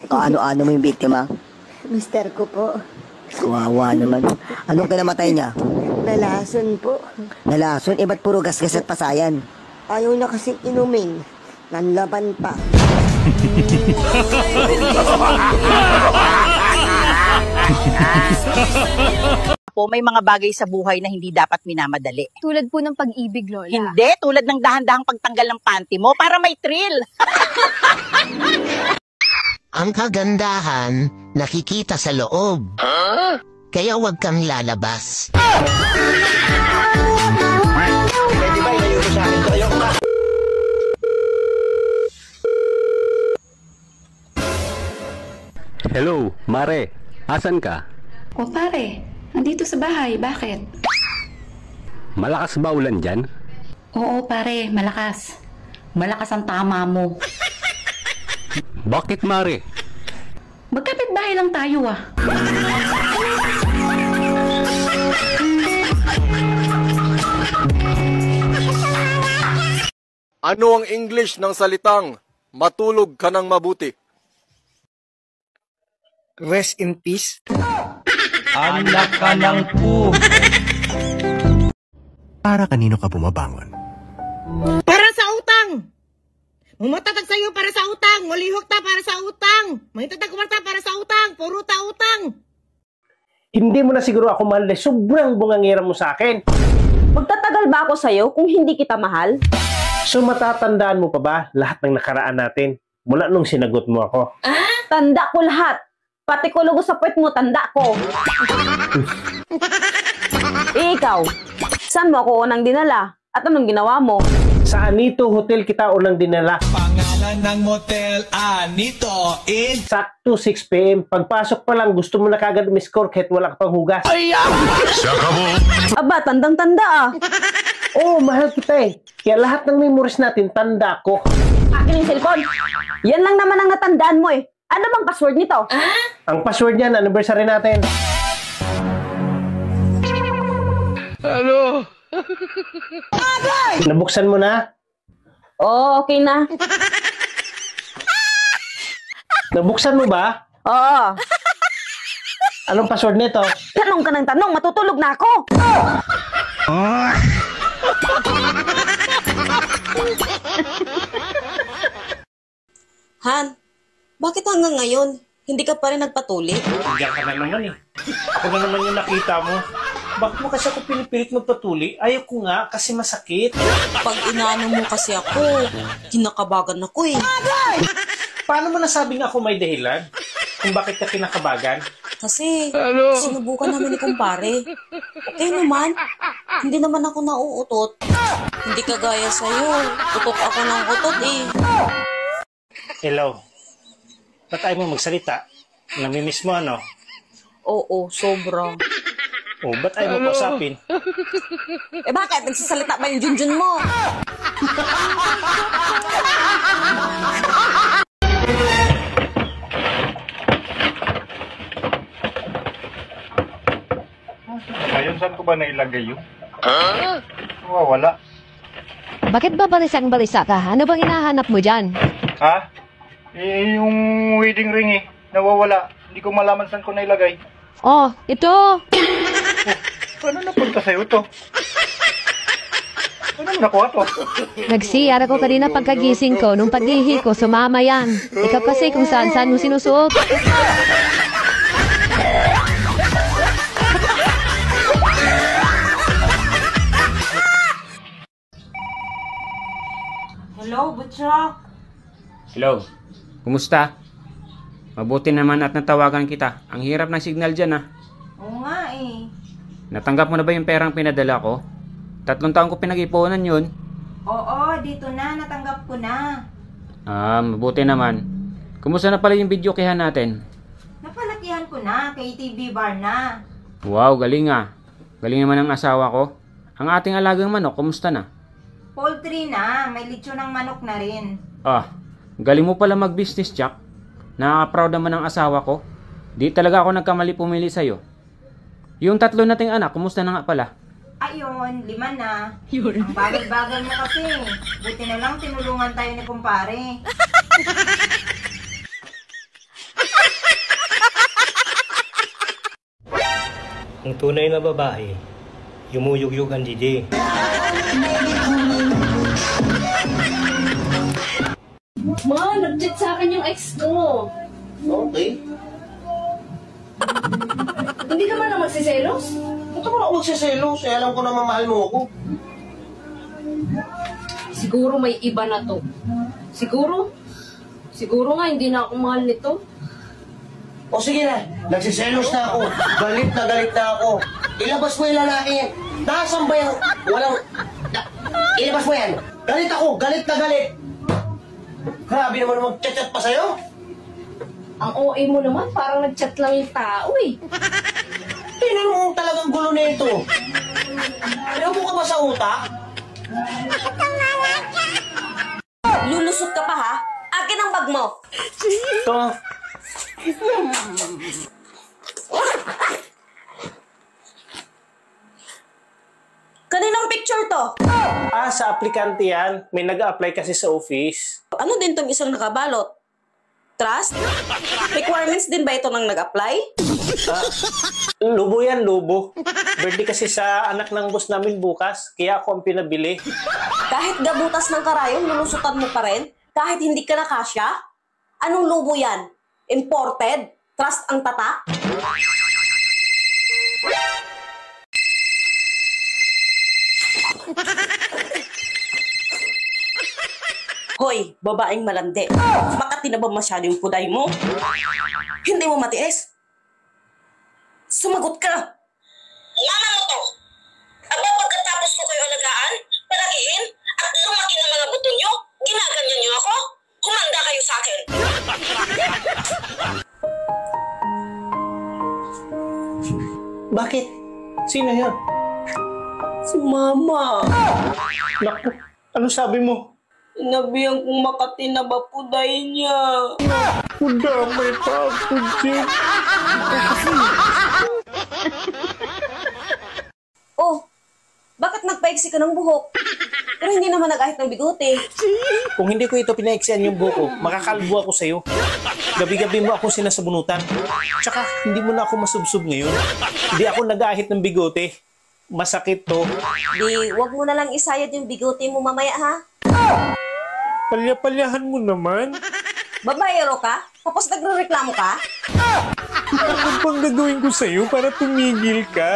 Kaano-ano mo yung biktima? Mister ko po. Kawawa naman. Anong kinamatay niya? Nalason po. Nalason? Ba't puro gasgas at pasayan? Ayaw na kasing inumin. Nanlaban pa. Po, may mga bagay sa buhay na hindi dapat minamadali. Tulad po ng pag-ibig, Lola. Hindi, tulad ng dahan-dahang pagtanggal ng panty mo para may thrill. Ang kagandahan, nakikita sa loob. Kaya huwag kang lalabas. Hello, Mare. Asan ka? O pare, nandito sa bahay. Bakit? Malakas ba ulan dyan? Oo pare, malakas. Malakas ang tama mo. Bakit, Mare? Magkapit-bahay lang tayo ah. Ano ang English ng salitang matulog ka ng mabuti? Rest in peace. Anak ka ng po. Para kanino ka bumabangon? Para sa utang! Mumatatag sa'yo para sa utang! Mulihok ta para sa utang! Mahitatag kumarta para sa utang! Puro ta utang! Hindi mo na siguro ako mahal, sobrang bungangira mo sa akin. Magtatagal ba ako sa'yo kung hindi kita mahal? So matatandaan mo pa ba lahat ng nakaraan natin mula nung sinagot mo ako? Tanda ko lahat. Pati kulog sa puwet mo, tanda ko. Ikaw, saan mo ako unang dinala? At anong ginawa mo? Sa Anito Hotel kita unang dinala. Pangalan ng motel, Anito in... Sakto 6 PM. Pagpasok pa lang, gusto mo na kagad umiscore kahit wala ka pang hugas. Aba, tandang-tanda ah. Oo, mahal kita eh. Kaya lahat ng memories natin, tanda ko. Akin yung cellphone. Yan lang naman ang natandaan mo eh. Ano bang password nito? Ang password niyan, anniversary natin. Ano? Nabuksan mo na? Oo, okay na. Nabuksan mo ba? Oo. Anong password nito? Tanong ka ng tanong, matutulog na ako. Han, bakit hanggang ngayon hindi ka pa rin nagpatuli? Diyan ka na naman eh. Ako na naman yung nakita mo. Bakit mo kasi ako pinipilit magpatuli? Ayaw ko nga kasi masakit. Pag inaano mo kasi ako, kinakabagan ako eh. Paano mo nasabing ako may dahilan? Kung bakit ka kinakabagan? Kasi sinubukan namin ni kumpare. Okay naman, hindi naman ako nauutot. Hindi kagaya sa'yo, utot ako ng utot eh. Hello. Ba't ayaw mo magsalita? Namimiss mo ano? Oo, sobra. Oh, ba't ayaw mo kausapin? Eh bakit? Nagsasalita ba yung junjun mo? Ngayon, saan ko ba nailagay yun? Wala. Bakit ba balisang-balisa ka? Ano bang hinahanap mo dyan? Ha? Eh, yung wedding ring eh. Nawawala. Hindi ko malaman saan ko nailagay. Oh, ito! Paano napunta sa'yo to? Paano nakuha to? Nag-CR ako kanina pagkagising ko. Nung pag-ihi ko, sumama yan. Ikaw kasi kung saan-saan mo sinusuot. Hello, Butchok. Hello. Kumusta? Mabuti naman at natawagan kita. Ang hirap ng signal dyan ah. Oo nga eh. Natanggap mo na ba yung perang pinadala ko? 3 taon ko pinag-ipunan yun. Oo, dito na. Natanggap ko na. Mabuti naman. Kumusta na pala yung video kihan natin? Napalakihan ko na. Kay TV bar na. Wow, galing ah. Galing naman ang asawa ko. Ang ating alagang manok, kumusta na? Poultry na. May lechon ng manok na rin. Galing mo pala mag-business, Jack. Nakaka-proud naman ang asawa ko. Di talaga ako nagkamali pumili sa'yo. Yung 3 nating anak, kumusta na nga pala? Ayun, 5 na. Ang bagal-bagal mo kasi. Buti na lang tinulungan tayo ni kumpare. Ang tunay na babae, yumuyugyug ang didi. Ma, nag-chat sa akin yung ex ko. Okay. Hindi ka man na magsiselos? Ba't ako na magsiselos? Eh, alam ko na mamahal mo ako. Siguro may iba na to. Siguro nga hindi na ako mahal nito. O sige na, nagsiselos na ako. Galit na ako. Ilabas mo yung lalaki. Nasaan ba yung walang... Ilabas mo yan. Galit ako, galit na galit. Grabe naman mag-chat-chat pa sa'yo. Ang OA mo naman, parang nag-chat lang yung tao eh. Tingnan mo talagang gulo nito. Ayaw mo ka ba sa utak? Lulusot ka pa ha? Akin ang bag mo. Ito. Kaninang picture to? Sa aplikante yan. May nag-a-apply kasi sa office. Ano din tong isang nakabalot? Trust? Requirements din ba ito ng nag-apply? Lubo yan, lubo. Birthday kasi sa anak ng boss namin bukas, kaya ako ang pinabili. Kahit gabutas ng karayong, lulusutan mo pa rin? Kahit hindi ka na kasya? Anong lubo yan? Imported? Trust ang tatak? Hoy, babaeng malandi. Makati na ba masyado yung puday mo? Hindi mo matiis? Sumagot ka! Mama mo to! Aba, pagkatapos ko kayo alagaan, palakihin, at lumaki ng mga buto nyo, ginaganyan nyo ako? Humanda kayo sa akin! Bakit? Sino yun? Si Mama. Naku, ano sabi mo? Sinabihan kong Makati na ba puday niya? Damay pa ako, Jim. Oh, bakit nagpaiksi ka ng buhok? Pero hindi naman nag-ahit ng bigote. Kung hindi ko ito pinaiksian yung buko, makakalbo ako sa'yo. Gabi-gabi mo akong sinasabunutan. Tsaka, hindi mo na ako masubsob ngayon. Hindi ako nag-ahit ng bigote. Masakit to. Di, wag mo na lang isayad yung bigote mo mamaya, ha? Palya-palyahan mo naman. Babayero ka? Tapos nagre-reklamo ka? Ano bang gagawin ko sa'yo para tumigil ka?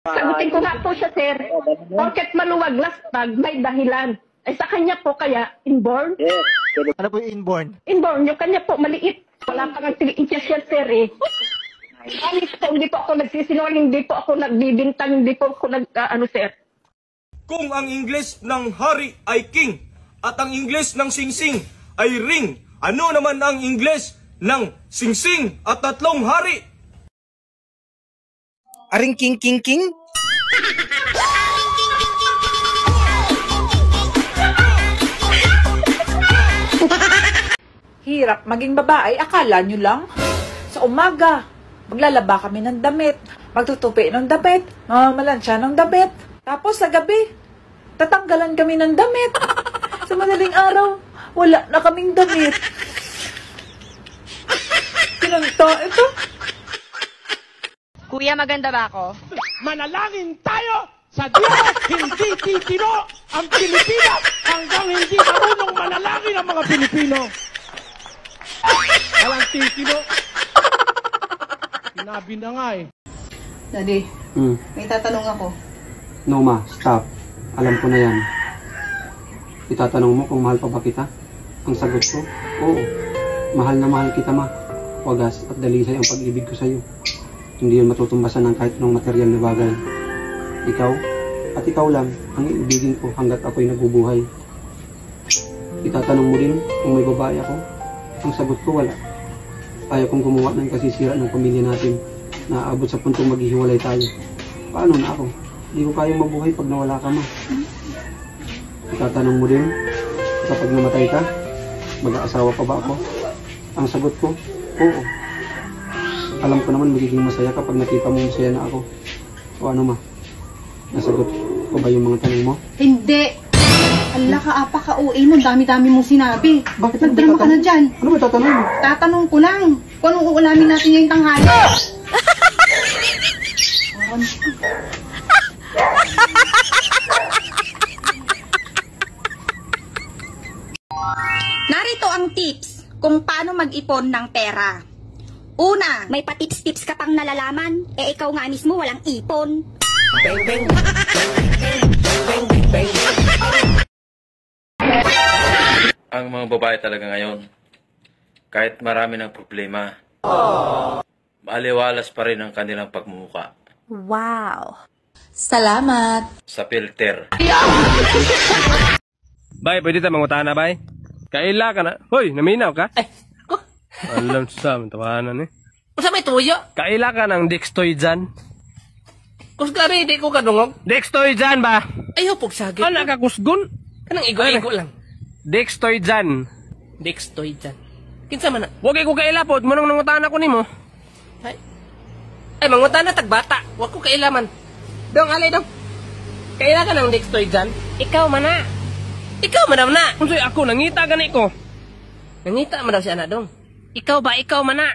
Sagutin ko nga po siya, sir. Porket maluwag laspag, may dahilan. Ay sa kanya po kaya, inborn? Yes. Ano po yung inborn? Inborn, yung kanya po maliit. Wala pa nga 3 inches yan, sir, eh. Alis po, hindi po ako nagsisinungaling, hindi po ako nagbibintang, hindi po ako sir. Kung ang Ingles ng hari ay king at ang Ingles ng singsing ay ring, ano naman ang Ingles ng singsing at tatlong hari? Aring king king king? Hirap maging babae, akala nyo lang. Sa umaga, maglalaba kami ng damit, magtutupi ng damit, mamamalansya ng damit. Tapos sa gabi, tatanggalan kami ng damit. Sa madaling araw, wala na kaming damit. Kinanta ito. Kuya, maganda ba ako? Manalangin tayo sa Diyos, hindi titino ang Pilipinas hanggang hindi marunong manalangin ang mga Pilipino. Walang titino. Sinabi na nga eh. Daddy, may tatanong ako. No ma, stop. Alam ko na yan. Itatanong mo kung mahal pa ba kita? Ang sagot ko, oo. Mahal na mahal kita ma. Wagas at dalisay ang pag-ibig ko sa'yo. Hindi yun matutumbasan ng kahit anong material na bagay. Ikaw, at ikaw lang, ang iibigin ko hanggat ako'y nabubuhay. Itatanong mo din kung may babae ako? Ang sagot ko, wala. Ayaw kong gumawa ng kasisira ng pamilya natin na aabot sa puntong maghihiwalay tayo. Paano na ako? Hindi ko kayang mabuhay pag nawala ka ma. Itatanong mo din, kapag namatay ka, mag-aasawa pa ba ako? Ang sagot ko, oo. Alam ko naman magiging masaya kapag nakita mo masaya na ako. O ano ma? Nasagot ko ba yung mga tanong mo? Hindi. Ala ka, apaka-OA mo. Dami-dami mong sinabi. Bakit nagdrama ka na dyan? Ano ba tatanong mo? Tatanong ko lang. Kung anong uulamin natin ngayong tanghali. Narito ang tips kung paano mag-ipon ng pera. Una, may patips-tips ka pang nalalaman, ikaw nga mismo walang ipon. Ang mga babae talaga ngayon, kahit marami ng problema, maaliwalas pa rin ang kanilang pagmumuka. Wow. Salamat. Sa filter. Bay, pwede tayo mangutana, bay? Kaila ka na. Hoy, naminaw ka? Ay, ko. Alam sa amin, tawanan eh. Kung sa may tuyo? Kaila ka ng Dextoidan. Kung gari, di ko kadungog. Dextoidan ba? Ayaw, pugsagit. Ano ka kusgon? Kanang igo-igo lang. Dextoidan. Dextoidan. Kinsa man na? Huwag ko kailapod, mo nang nangutana ko nimo. Ay, mangutana tagbata. Huwag ko kailaman. Dong, alay dong. Kaila ka ng Dextoidan? Ikaw man na. Ikaw man na. Kung sa'yo ako, nangita gani ko. Nangita man daw si anak dong. Ikaw ba, ikaw man na?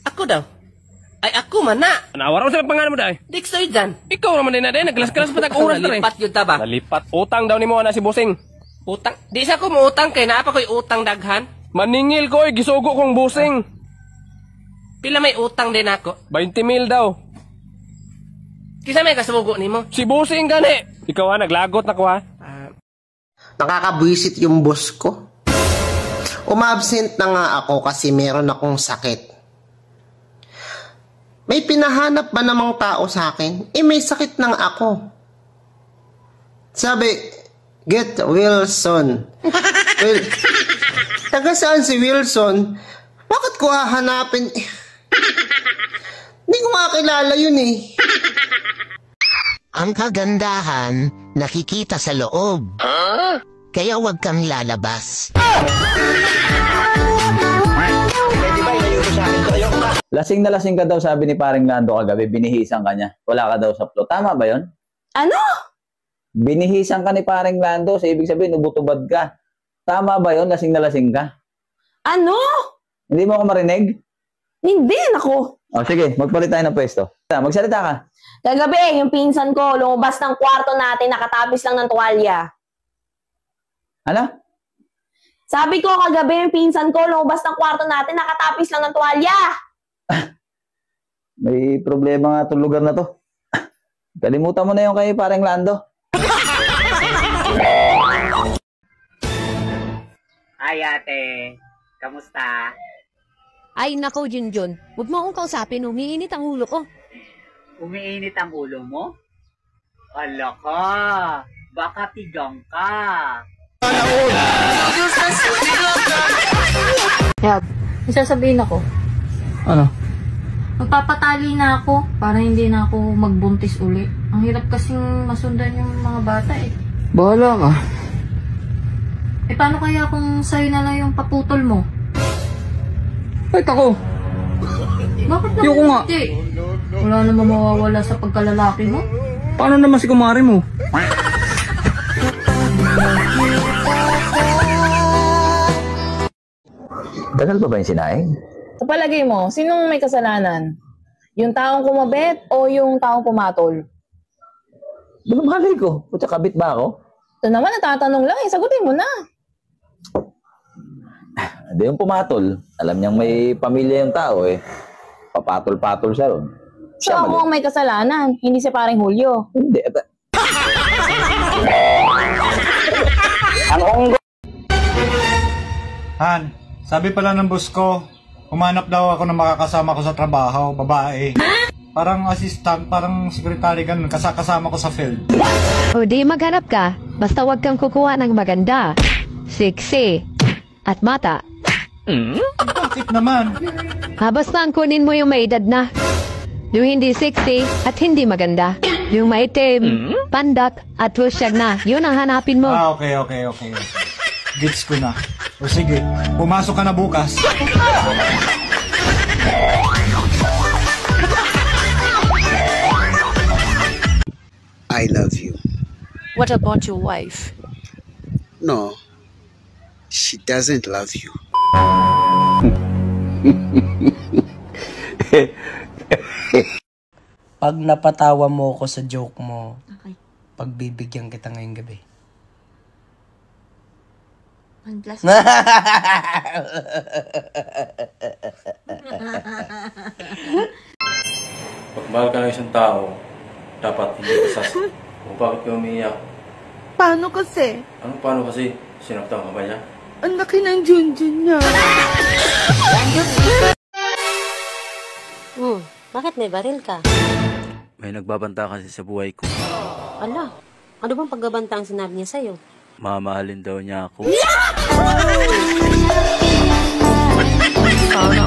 Ako daw. Ay, ako man na. Nawara mo sa pangalan mo dahil. Dextoidan. Ikaw naman din na din, naglas-kalas pa tag-uras na rin. Nalipat yun ta ba? Nalipat. Utang daw ni mo na si Busing. Utang? Di sa ko mo utang kay naapa ko'y utang daghan. Maningil ko, gisugo kong Busing. Pila may utang din ako? 20,000 daw. Kisa may kasugo ni mo? Si Busing gani. Ikaw ha, naglagot na ko ha. Nakakabwisit yung boss ko. Umabsent na nga ako kasi meron akong sakit. May pinahanap ba namang tao sa akin? May sakit nang ako. Sabi, get Wilson. Well, taga saan si Wilson? Bakit ko hahanapin? Hindi ko makakilala yun eh. Ang kagandahan, nakikita sa loob. Kaya huwag kang lalabas. Lasing na lasing ka daw, sabi ni paring Lando kagabi, binihisan ka niya. Wala ka daw sa flow. Tama ba yon? Ano? Binihisan ka ni paring Lando, so ibig sabihin, ubutubad ka. Tama ba yon? Lasing na lasing ka? Ano? Hindi mo ako marinig? Hindi, nako. O sige, magpalit tayo ng pwesto. Magsalita ka. Kagabi, yung pinsan ko, lumabas ng kwarto natin, nakatapis lang ng tuwalya. Ano? Sabi ko kagabi, yung pinsan ko, lumabas ng kwarto natin, nakatapis lang ng tuwalya. May problema nga itong lugar na to. Kalimutan mo na yung kay parang Lando. Ay ate, kamusta? Ay nako, Junjun. Huwag mo akong kausapin, umiinit ang ulo ko. Umiinit ang ulo mo? Ala ka, baka tigang ka. Yab, may sasabihin ako. Ano? Magpapatali na ako para hindi na ako magbuntis uli. Ang hirap kasing masundan yung mga bata eh. Bahala ka. Eh paano kaya kung sa'yo na lang yung paputol mo? Kahit ako. Bakit naman Ayoko nga. hindi? Wala namang mawawala sa pagkalalaki mo? Paano naman si kumari mo? Tagal pa ba yung sinaing? Sa palagay mo, sinong may kasalanan? Yung taong kumabit o yung taong pumatol? Di ba malay ko? Putya, kabit ba ako? Ito naman, natatanong lang eh. Sagutin mo na. Hindi yung pumatol. Alam niyang may pamilya yung tao eh. Papatol-patol siya ron. So ako ang may kasalanan, hindi si paring Julio. Hindi. Han, sabi pala ng boss ko, humanap daw ako ng makakasama ko sa trabaho, babae. Parang assistant, parang secretary ganun, kasama ko sa field. O di maghanap ka, basta huwag kang kukuha ng maganda, sexy, at mata. Bakit naman? Basta ang kunin mo yung may edad na. Yung hindi sexy at hindi maganda. Yung maitim, pandak, at wusyag na. Yun ang hanapin mo. Okay. Gets ko na. O sige, pumasok ka na bukas. I love you. What about your wife? No, she doesn't love you. Pag napatawa mo ako sa joke mo, pagbibigyan kita ngayong gabi. Pag mahal ka ng isang tao, dapat hindi ka O bakit ka umiiyak? Paano kasi? Anong paano kasi? Sinaktan ka ba niya? Ang laki ng junjun niya. Bakit may baril ka? May nagbabanta kasi sa buhay ko. Ala, ano bang paggabanta ang sinabi niya sa'yo? Mamahalin daw niya ako. Sana